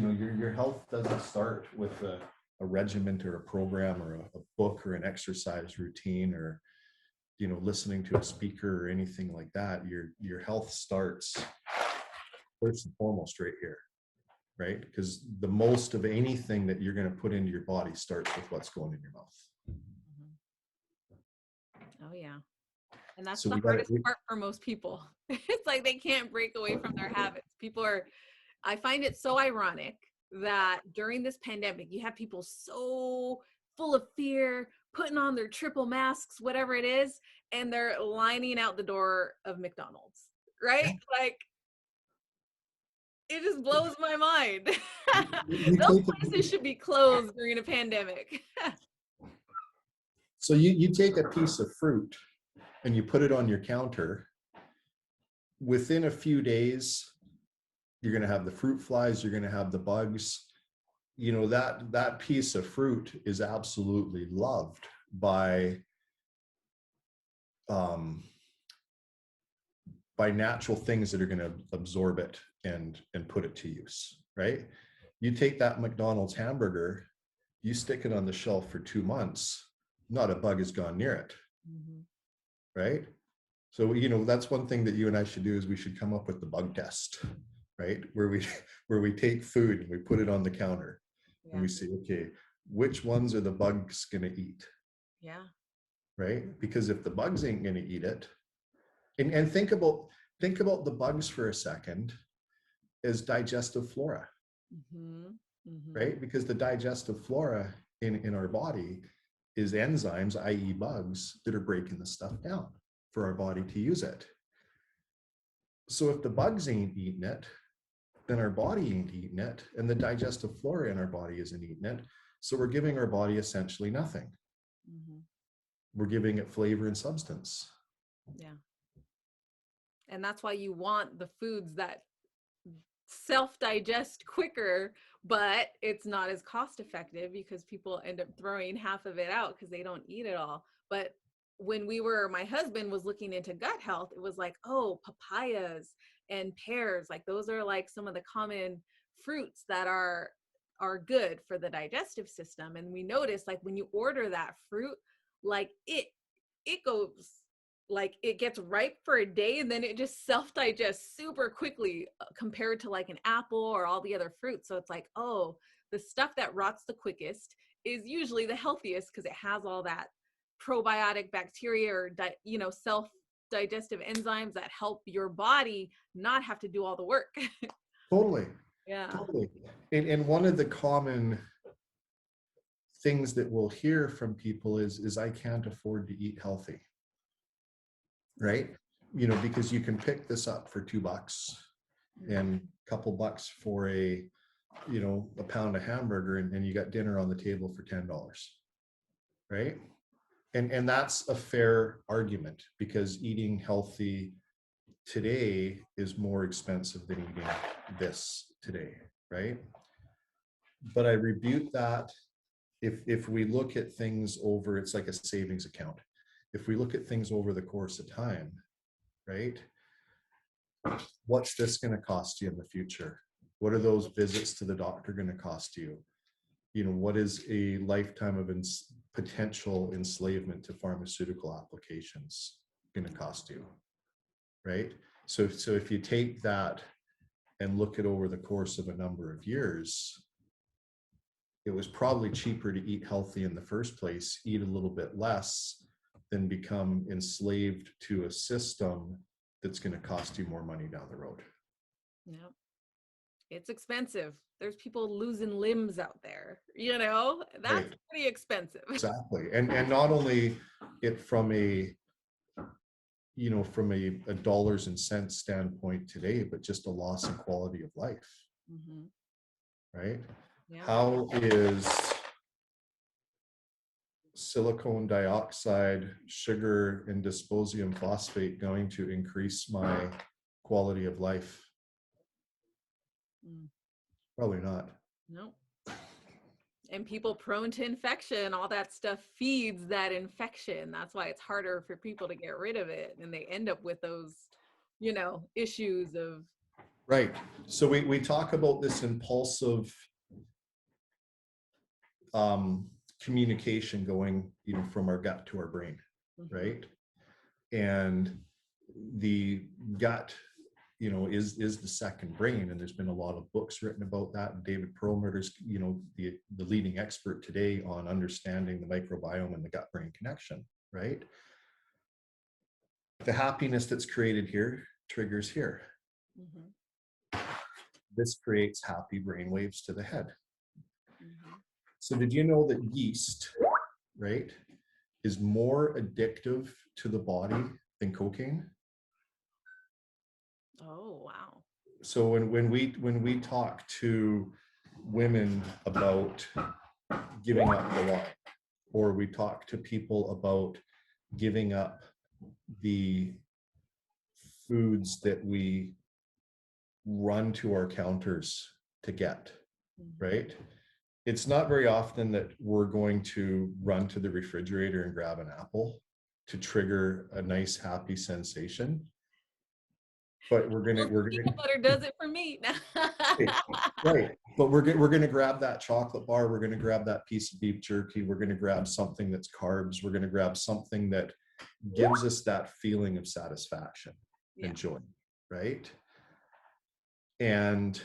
your health doesn't start with a regiment or a program or a book or an exercise routine or listening to a speaker or anything like that. Your health starts first and foremost right here, right? Because the most of anything that you're going to put into your body starts with what's going in your mouth. Oh yeah. And that's So the hardest part for most people. It's like they can't break away from their habits. I find it so ironic that during this pandemic, you have people so full of fear, putting on their triple masks, whatever it is, and they're lining out the door of McDonald's, right? Like, it just blows my mind. Those places should be closed during a pandemic. So you take a piece of fruit and you put it on your counter. Within a few days, you're going to have the fruit flies, you're going to have the bugs. That piece of fruit is absolutely loved by natural things that are going to absorb it and put it to use, right? You take that McDonald's hamburger, you stick it on the shelf for 2 months, not a bug has gone near it. Right? So, that's one thing that you and I should do is we should come up with the bug test, right? Where we take food and we put it on the counter and we say, okay, which ones are the bugs going to eat? Yeah. Right? Because if the bugs ain't going to eat it, and think about the bugs for a second as digestive flora, right? Because the digestive flora in our body is enzymes, i.e. bugs, that are breaking the stuff down for our body to use it. So if the bugs ain't eating it, then our body ain't eating it, and the digestive flora in our body isn't eating it. So we're giving our body essentially nothing. We're giving it flavor and substance. Yeah. And that's why you want the foods that self-digest quicker, but it's not as cost effective because people end up throwing half of it out because they don't eat it all. But when my husband was looking into gut health, it was like, oh, papayas and pears, like those are like some of the common fruits that are good for the digestive system. And we noticed, like, when you order that fruit, like it goes, like, it gets ripe for a day and then it just self-digests super quickly compared to like an apple or all the other fruits. So it's like, oh, the stuff that rots the quickest is usually the healthiest because it has all that probiotic bacteria or self-digestive enzymes that help your body not have to do all the work. Totally. Yeah. Totally. And one of the common things that we'll hear from people is I can't afford to eat healthy. Right? Because you can pick this up for $2 and a couple bucks for a pound of hamburger, and you got dinner on the table for $10. Right? And that's a fair argument because eating healthy today is more expensive than eating this today, right? But I rebuke that. If we look at things over, it's like a savings account. If we look at things over the course of time, right? What's this going to cost you in the future? What are those visits to the doctor going to cost you? What is a lifetime of potential enslavement to pharmaceutical applications going to cost you, right? So if you take that and look at over the course of a number of years, it was probably cheaper to eat healthy in the first place, eat a little bit less, than become enslaved to a system that's going to cost you more money down the road. Yeah. It's expensive. There's people losing limbs out there, that's right. Pretty expensive. Exactly. And not only it from a dollars and cents standpoint today, but just a loss in quality of life. Right? Yeah. How is silicone dioxide, sugar, and dysprosium phosphate going to increase my quality of life? Probably not. No. And people prone to infection, all that stuff feeds that infection. That's why it's harder for people to get rid of it. And they end up with those, issues of Right. So we talk about this impulsive communication going, from our gut to our brain, Mhm. right? And the gut, is the second brain, and there's been a lot of books written about that. And David Perlmutter's, the leading expert today on understanding the microbiome and the gut brain connection, right? The happiness that's created here triggers here. Mhm. This creates happy brain waves to the head. Mhm. So did you know that yeast, right, is more addictive to the body than cocaine? Oh, wow. So when we talk to women about giving up the wine, or we talk to people about giving up the foods that we run to our counters to get, Mhm. right? It's not very often that we're going to run to the refrigerator and grab an apple to trigger a nice happy sensation, but Well, peanut butter does it for me. right, but we're gonna grab that chocolate bar, we're gonna grab that piece of beef jerky, we're gonna grab something that's carbs, we're gonna grab something that gives us that feeling of satisfaction Yeah. and joy, right? And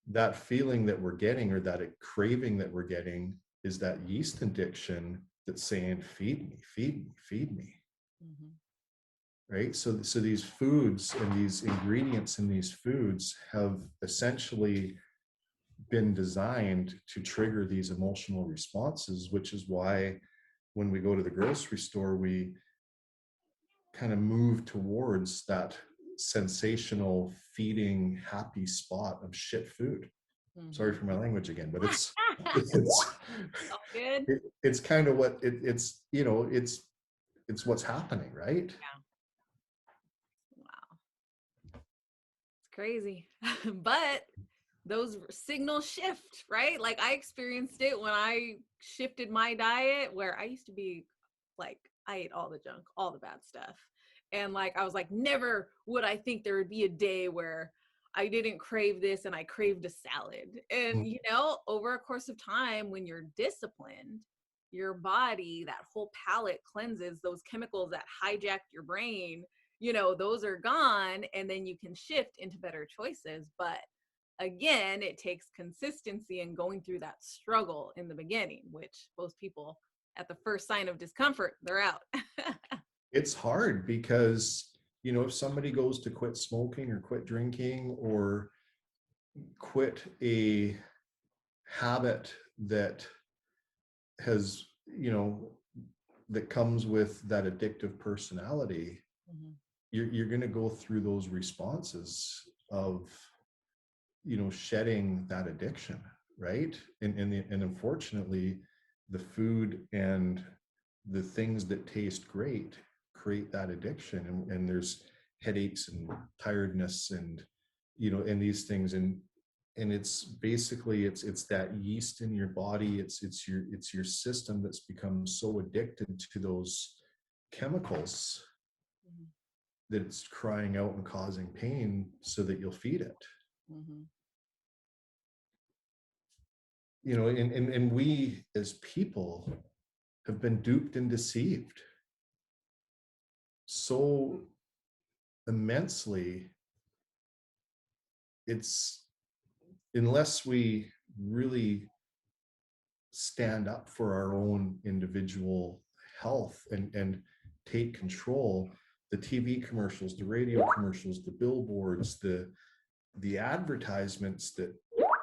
that feeling that we're getting, or that craving that we're getting, is that yeast addiction that's saying, feed me, feed me, feed me, Mhm. right? So these foods and these ingredients in these foods have essentially been designed to trigger these emotional responses, which is why when we go to the grocery store, we kind of move towards that sensational, feeding, happy spot of shit food. Sorry Mhm. for my language again, but it's All good. it's kind of what it's what's happening, right? Yeah. Wow. It's crazy. But those signals shift, right? Like I experienced it when I shifted my diet, where I used to be like, I ate all the junk, all the bad stuff. And like, I was like, never would I think there would be a day where I didn't crave this and I craved a salad. And, over a course of time, when you're disciplined, your body, that whole palate cleanses those chemicals that hijacked your brain. Those are gone, and then you can shift into better choices. But again, it takes consistency and going through that struggle in the beginning, which most people, at the first sign of discomfort, they're out. It's hard because if somebody goes to quit smoking or quit drinking or quit a habit that has that comes with that addictive personality, Mhm. you're going to go through those responses of shedding that addiction, right? And unfortunately, the food and the things that taste great create that addiction, and there's headaches and tiredness and and these things, and it's basically it's that yeast in your body, it's your system that's become so addicted to those chemicals Mhm. that it's crying out and causing pain so that you'll feed it. Mhm. And we as people have been duped and deceived so immensely. It's unless we really stand up for our own individual health and take control. The TV commercials, the radio commercials, the billboards, the advertisements that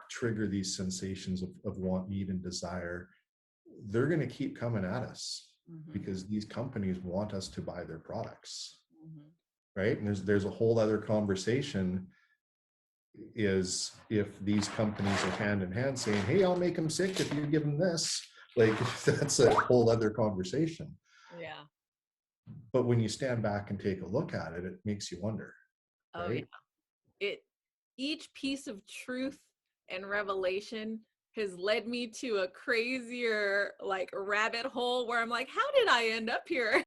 trigger these sensations of want, need, and desire, they're going to keep coming at us Mhm. because these companies want us to buy their products, Mhm. right? And there's a whole other conversation, is if these companies are hand in hand saying, hey, I'll make them sick if you give them this, like that's a whole other conversation. Yeah. But when you stand back and take a look at it, it makes you wonder, Oh yeah. right? It Each piece of truth and revelation has led me to a crazier like rabbit hole where I'm like, how did I end up here?